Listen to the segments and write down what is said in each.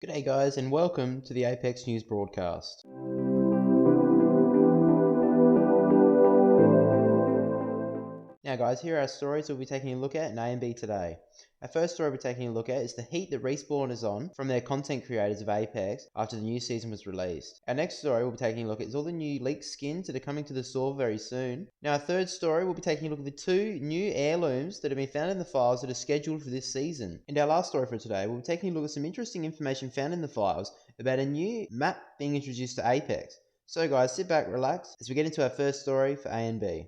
G'day guys and welcome to the Apex News broadcast. Now guys, here are our stories we'll be taking a look at in A and B today. Our first story we're taking a look at is the heat that Respawn is on from their content creators of Apex after the new season was released. Our next story we'll be taking a look at is all the new leaked skins that are coming to the store very soon. Now our third story we'll be taking a look at the two new heirlooms that have been found in the files that are scheduled for this season. And our last story for today we'll be taking a look at some interesting information found in the files about a new map being introduced to Apex. So guys, sit back, relax as we get into our first story for A and B.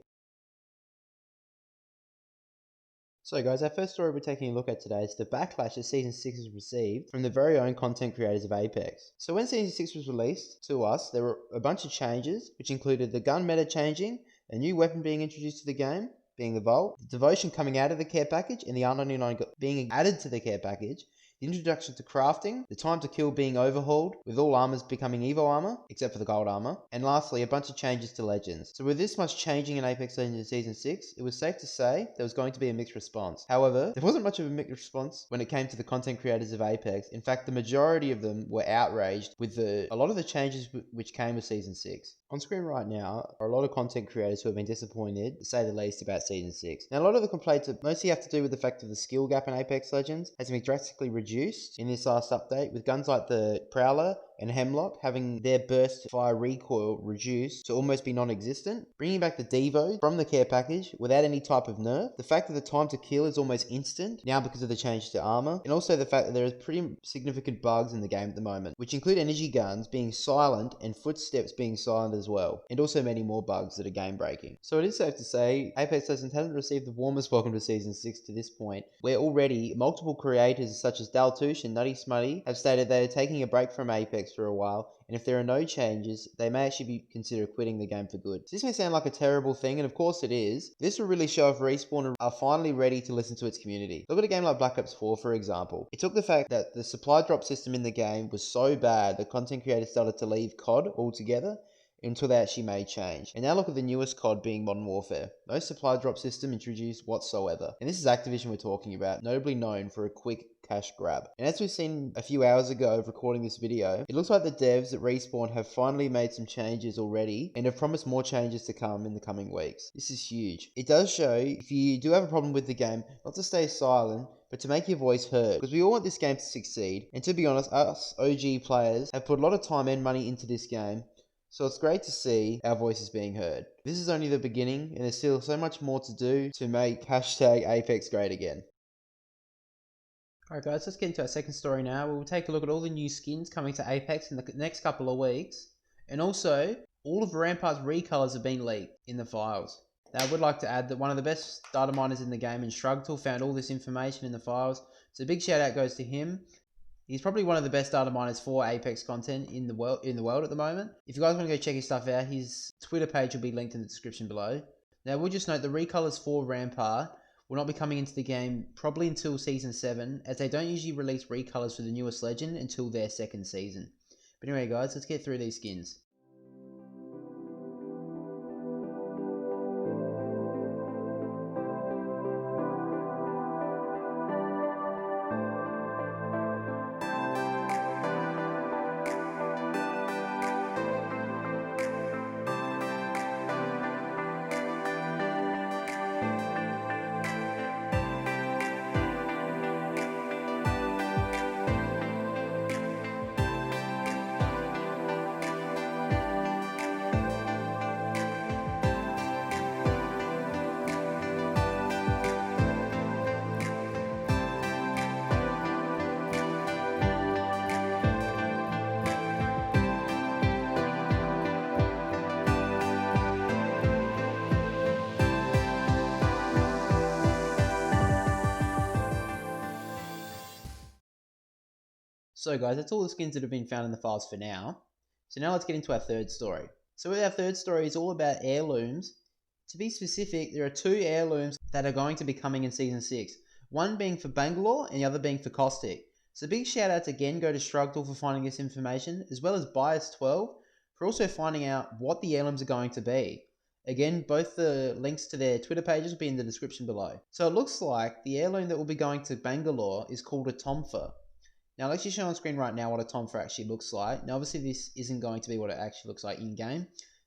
So guys, our first story we're taking a look at today is the backlash that Season 6 has received from the very own content creators of Apex. So when Season 6 was released to us, there were a bunch of changes, which included the gun meta changing, a new weapon being introduced to the game, being the Vault, the Devotion coming out of the care package and the R99 being added to the care package, the introduction to crafting, the time to kill being overhauled, with all armors becoming Evo armor, except for the gold armor, and lastly, a bunch of changes to Legends. So with this much changing in Apex Legends in Season 6, it was safe to say there was going to be a mixed response. However, there wasn't much of a mixed response when it came to the content creators of Apex. In fact, the majority of them were outraged with a lot of the changes which came with Season 6. On screen right now are a lot of content creators who have been disappointed, to say the least, about Season 6. Now, a lot of the complaints mostly have to do with the fact that the skill gap in Apex Legends has been drastically reduced in this last update, with guns like the Prowler and Hemlock having their burst fire recoil reduced to almost be non-existent, bringing back the Devo from the care package without any type of nerf, the fact that the time to kill is almost instant now because of the change to armor, and also the fact that there is pretty significant bugs in the game at the moment, which include energy guns being silent and footsteps being silent as well, and also many more bugs that are game breaking. So it is safe to say Apex Legends hasn't received the warmest welcome to Season 6 to this point, where already multiple creators such as Daltoosh and Nutty Smutty have stated they are taking a break from Apex for a while, and if there are no changes, they may actually consider quitting the game for good. So this may sound like a terrible thing, and of course it is. This will really show if Respawn are finally ready to listen to its community. Look at a game like Black Ops 4 for example. It took the fact that the supply drop system in the game was so bad that content creators started to leave COD altogether until they actually made change. And now look at the newest COD being Modern Warfare. No supply drop system introduced whatsoever. And this is Activision we're talking about, notably known for a quick cash grab. And as we've seen a few hours ago of recording this video, it looks like the devs at Respawn have finally made some changes already and have promised more changes to come in the coming weeks. This is huge. It does show if you do have a problem with the game, not to stay silent, but to make your voice heard, because we all want this game to succeed. And to be honest, us OG players have put a lot of time and money into this game, so it's great to see our voices being heard. This is only the beginning, and there's still so much more to do to make #Apex great again. Alright guys, let's get into our second story now. We'll take a look at all the new skins coming to Apex in the next couple of weeks. And also, all of Ramparts Recolours have been leaked in the files. Now I would like to add that one of the best data miners in the game in Shrugtal found all this information in the files. So a big shout out goes to him. He's probably one of the best data miners for Apex content in the world at the moment. If you guys want to go check his stuff out, his Twitter page will be linked in the description below. Now we'll just note the Recolours for Rampart will not be coming into the game probably until Season 7, as they don't usually release Recolours for the newest legend until their second season. But anyway guys, let's get through these skins. So guys, that's all the skins that have been found in the files for now. So now let's get into our third story. So our third story is all about heirlooms. To be specific, there are two heirlooms that are going to be coming in Season 6. One being for Bangalore and the other being for Caustic. So big shout outs again go to Shrugtal for finding this information, as well as Bias12 for also finding out what the heirlooms are going to be. Again, both the links to their Twitter pages will be in the description below. So it looks like the heirloom that will be going to Bangalore is called a Tomfa. Now, I'll actually show on screen right now what a Tonfa actually looks like. Now, obviously, this isn't going to be what it actually looks like in-game.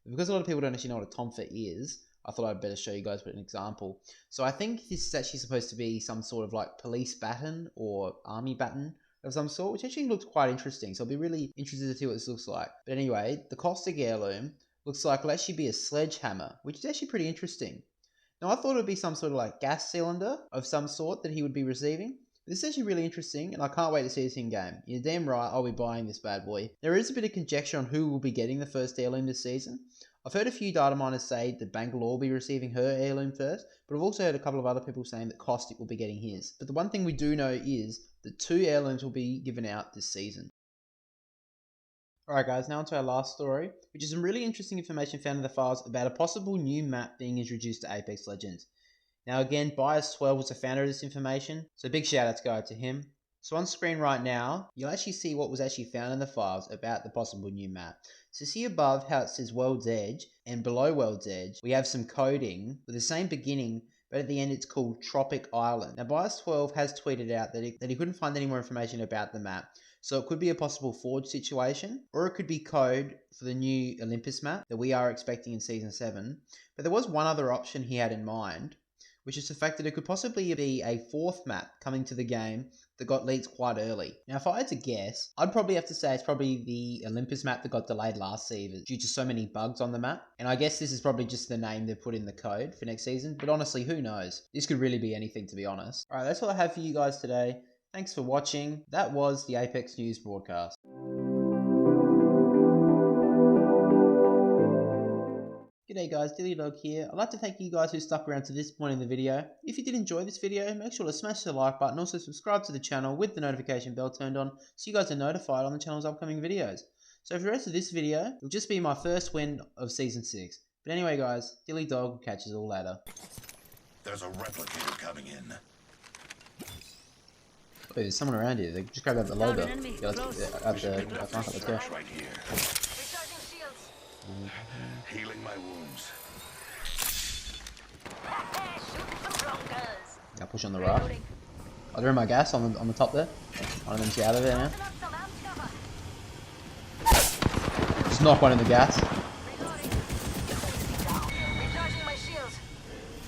Because a lot of people don't actually know what a Tonfa is, I thought I'd better show you guys with an example. So I think this is actually supposed to be some sort of like police baton or army baton of some sort, which actually looks quite interesting. So I'll be really interested to see what this looks like. But anyway, the caustic heirloom looks like it'll actually be a sledgehammer, which is actually pretty interesting. Now, I thought it would be some sort of like gas cylinder of some sort that he would be receiving. This is actually really interesting, and I can't wait to see this in game. You're damn right, I'll be buying this bad boy. There is a bit of conjecture on who will be getting the first heirloom this season. I've heard a few data miners say that Bangalore will be receiving her heirloom first, but I've also heard a couple of other people saying that Caustic will be getting his. But the one thing we do know is that 2 heirlooms will be given out this season. Alright guys, now on to our last story, which is some really interesting information found in the files about a possible new map being introduced to Apex Legends. Now again, Bias12 was the founder of this information, so big shout out to go to him. So on screen right now, you'll actually see what was actually found in the files about the possible new map. So see above how it says World's Edge, and below World's Edge, we have some coding with the same beginning, but at the end it's called Tropic Island. Now Bias12 has tweeted out that he couldn't find any more information about the map. So it could be a possible forge situation, or it could be code for the new Olympus map that we are expecting in Season 7. But there was one other option he had in mind, which is the fact that it could possibly be a 4th map coming to the game that got leaked quite early. Now, if I had to guess, I'd probably have to say it's probably the Olympus map that got delayed last season due to so many bugs on the map. And I guess this is probably just the name they put in the code for next season. But honestly, who knows? This could really be anything, to be honest. Alright, that's all I have for you guys today. Thanks for watching. That was the Apex News broadcast. G'day guys, DillyDog here. I'd like to thank you guys who stuck around to this point in the video. If you did enjoy this video, make sure to smash the like button, also subscribe to the channel with the notification bell turned on so you guys are notified on the channel's upcoming videos. So for the rest of this video, it'll just be my first win of Season 6. But anyway guys, DillyDog will catch you all later. There's a replicator coming in. Wait, there's someone around here. They just grabbed out the loader. Yeah, let's go. Right here. Healing my wounds. I'll push on the raft. Oh, they're in my gas on the top there. One of them's out of there now. Just knock one in the gas.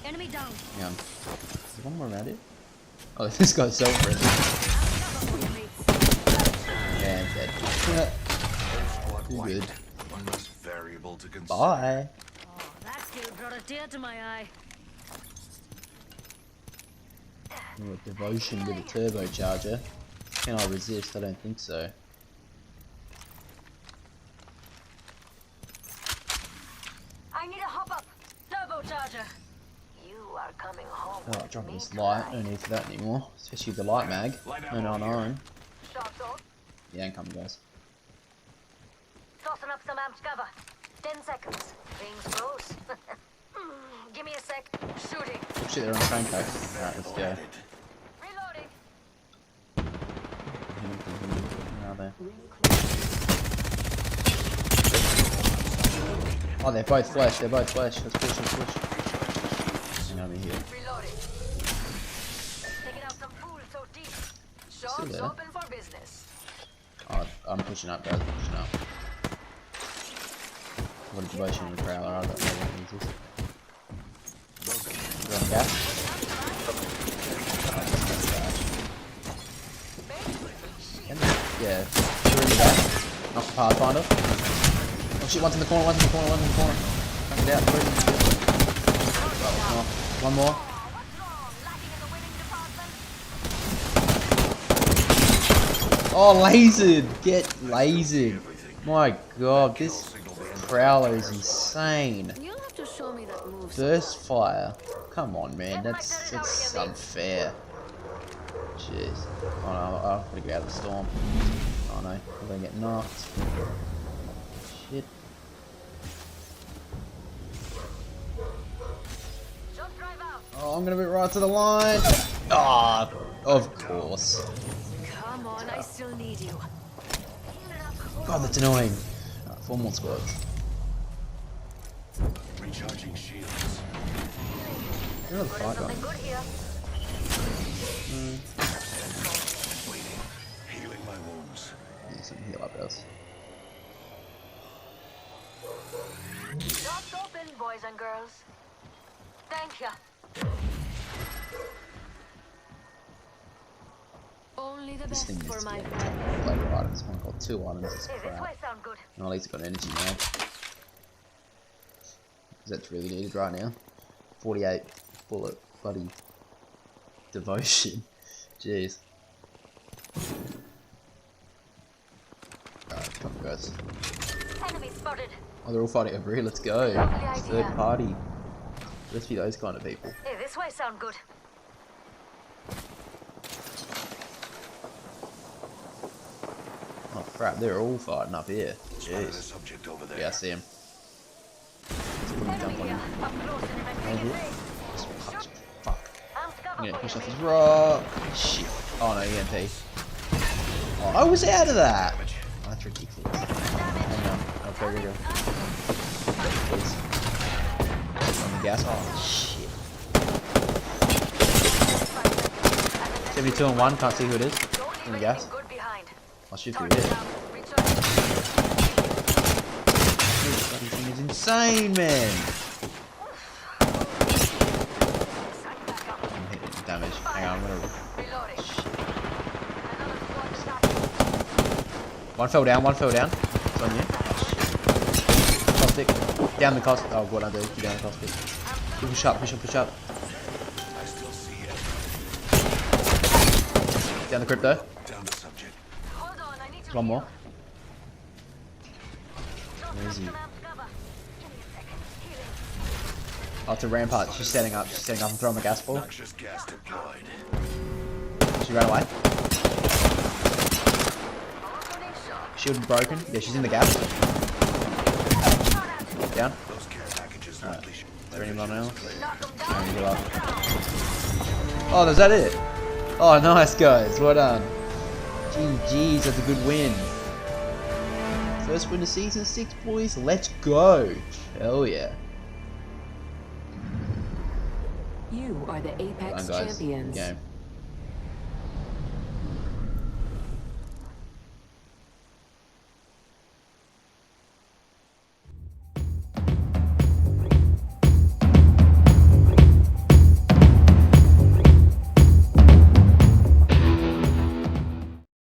Enemy down. Yeah. Is there one more around here? Oh, this guy's so friendly. Yeah, I'm dead. Too good. One less variable to consider. Bye. Oh, that kill brought a tear to my eye. Ooh, devotion with a turbocharger. Can I resist? I don't think so. I need a hop up. Turbocharger. You are coming home. Oh, dropping this light. No need for that anymore. Especially the light mag. No, on own. Shots on. Yeah, I'm coming, guys. Tossing up some amped cover. 10 seconds. Things close. Give me a sec. Shooting. Oh shit, they're on the train coat. Alright, let's go. Reloading. Now there. Oh, they're both flesh. They're both flesh. Let's push. Let's push. Hang on, me here. Reloading. Taking out some food so deep. Still Shops there. open for business. Oh, I'm pushing up, guys. I'm pushing up. What a devotion in the prowler. I don't know what this is. You on gas? Yeah, sure in the gas. Knock the Pathfinder. Oh shit, one's in the corner, one's in the corner. Knock it out, oh, one more. Oh, lasered! Get lasered! My god, this prowler is insane. You'll have to show me that move. Burst fire. Come on, man. That's unfair. Jeez. Oh no, I'll have to get out of the storm. Oh no, I'm gonna get knocked. Shit. Oh, I'm gonna be right to the line. Ah, oh, of course. Come on, I still need you. God, that's annoying. Right, 4 more squads. Recharging shields. You're on the fight gun. Good here. Healing my Heal up else. Doors open, boys and girls. Thank ya. Only the This best thing for needs to my get friends. flavor items. One got 2 items. It's Hey, this crap. way sound good. Well, at least got energy now. Because that's really needed right now. 48 bullet bloody devotion. Jeez. Alright, come on guys. Enemy spotted. Oh, they're all fighting over here. Let's go. Lovely It's idea. third party. Let's be those kind of people. Hey, this way sound good. Oh crap, they're all fighting up here. Spotted a Jeez. subject over there. Yeah, I see him. Let's put him Enemy jump on here. him. Up close and Over immensely here. safe. Just punch Shoot. him. Fuck. I'm I'm gonna cover push for off you, his mate. rock. Shit. Oh no, EMP. Oh, I was out of that. Oh, that's ridiculous. Hang on. Okay, go. Please. On the gas. Oh shit. 72 and 1. Can't see who it is. Don't In the leave gas. anything good behind. I'll shoot through Target here. down. Recharge. This fucking thing is insane, man. Sign back up. I'm hitting damage. Hang on, I'm gonna. Reloading. Shit. Another squad shot. One fell down. One fell down. It's on you. Caustic. Down the cost. Oh, what I do? Get down the caustic. Push up. Push up. Push up. I still see it. Down the crypto. Down the subject. Hold on, I need to One more. Where is he? Give me a second. Healing. Oh, it's a rampart. She's setting up. She's setting up and throwing a gas ball. Noxious gas deployed. She ran away. Opening shot. Shield broken. Yeah, she's in the gap. Down. Those care packages Alright. likely should. Is there anyone else? Knock 'em Alright, down. heal up. Oh, is that it? Oh, nice, guys. Well done. GG's, that's a good win. First win of season 6, boys. Let's go. Hell yeah. You are the Well Apex done, guys. champions. Game.